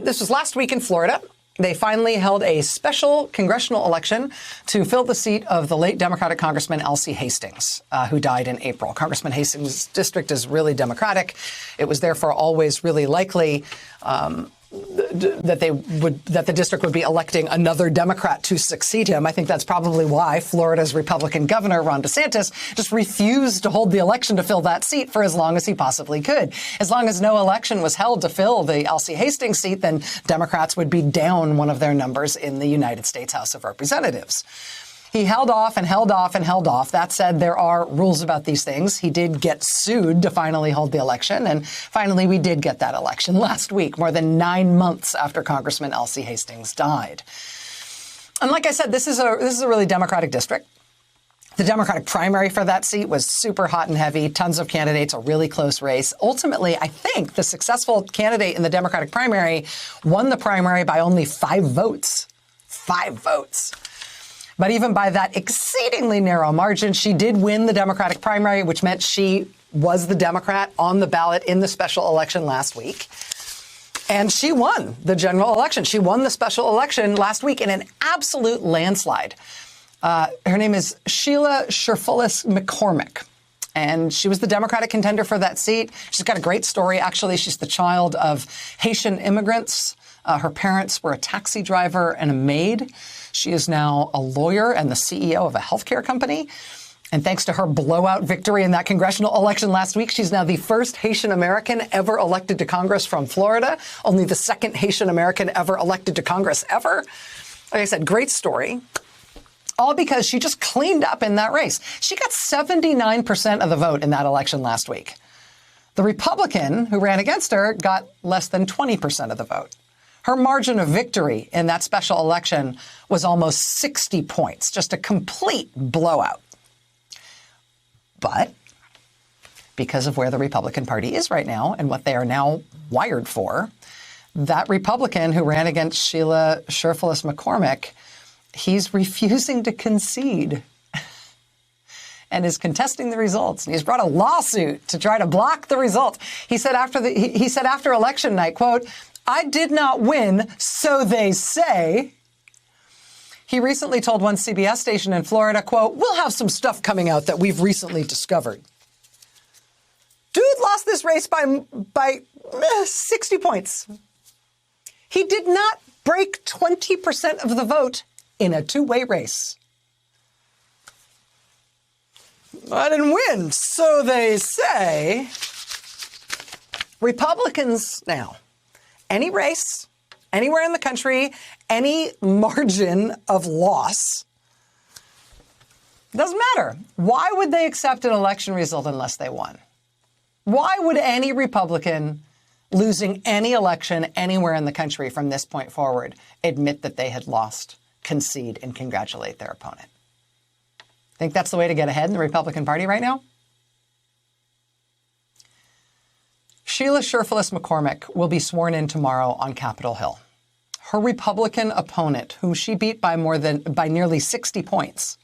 This was last week in Florida. They finally held a special congressional election to fill the seat of the late Democratic Congressman Elsie Hastings, who died in April. Congressman Hastings' district is really Democratic. It was therefore always really likely that the district would be electing another Democrat to succeed him. I think that's probably why Florida's Republican governor, Ron DeSantis, just refused to hold the election to fill that seat for as long as he possibly could. As long as no election was held to fill the Elsie Hastings seat, then Democrats would be down one of their numbers in the United States House of Representatives. He held off and held off and held off. That said, there are rules about these things. He did get sued to finally hold the election. And finally, we did get that election last week, more than 9 months after Congressman Elsie Hastings died. And like I said, this is a really Democratic district. The Democratic primary for that seat was super hot and heavy, tons of candidates, a really close race. Ultimately, I think the successful candidate in the Democratic primary won the primary by only 5 votes. 5 votes. But even by that exceedingly narrow margin, she did win the Democratic primary, which meant she was the Democrat on the ballot in the special election last week. And she won the general election. She won the special election last week in an absolute landslide. Her name is Sheila McCormick. And she was the Democratic contender for that seat. She's got a great story, actually. She's the child of Haitian immigrants. Her parents were a taxi driver and a maid. She is now a lawyer and the CEO of a healthcare company. And thanks to her blowout victory in that congressional election last week, she's now the first Haitian American ever elected to Congress from Florida, only the second Haitian American ever elected to Congress ever. Like I said, great story. All because she just cleaned up in that race. She got 79% of the vote in that election last week. The Republican who ran against her got less than 20% of the vote. Her margin of victory in that special election was almost 60 points, just a complete blowout. But because of where the Republican Party is right now and what they are now wired for, that Republican who ran against Sheila McCormick, he's refusing to concede and is contesting the results. And he's brought a lawsuit to try to block the results. He said after election night, quote, "I did not win, so they say." He recently told one CBS station in Florida, quote, "We'll have some stuff coming out that we've recently discovered." Dude lost this race by 60 points. He did not break 20% of the vote in a two-way race. I didn't win, so they say. Republicans now, any race, anywhere in the country, any margin of loss, doesn't matter. Why would they accept an election result unless they won? Why would any Republican losing any election anywhere in the country from this point forward admit that they had lost, concede, and congratulate their opponent? Think that's the way to get ahead in the Republican Party right now? Sheila McCormick will be sworn in tomorrow on Capitol Hill. Her Republican opponent, whom she beat by nearly 60 points,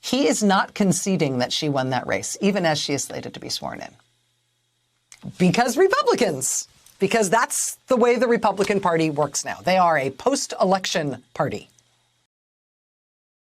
he is not conceding that she won that race, even as she is slated to be sworn in. Because that's the way the Republican Party works now. They are a post-election party.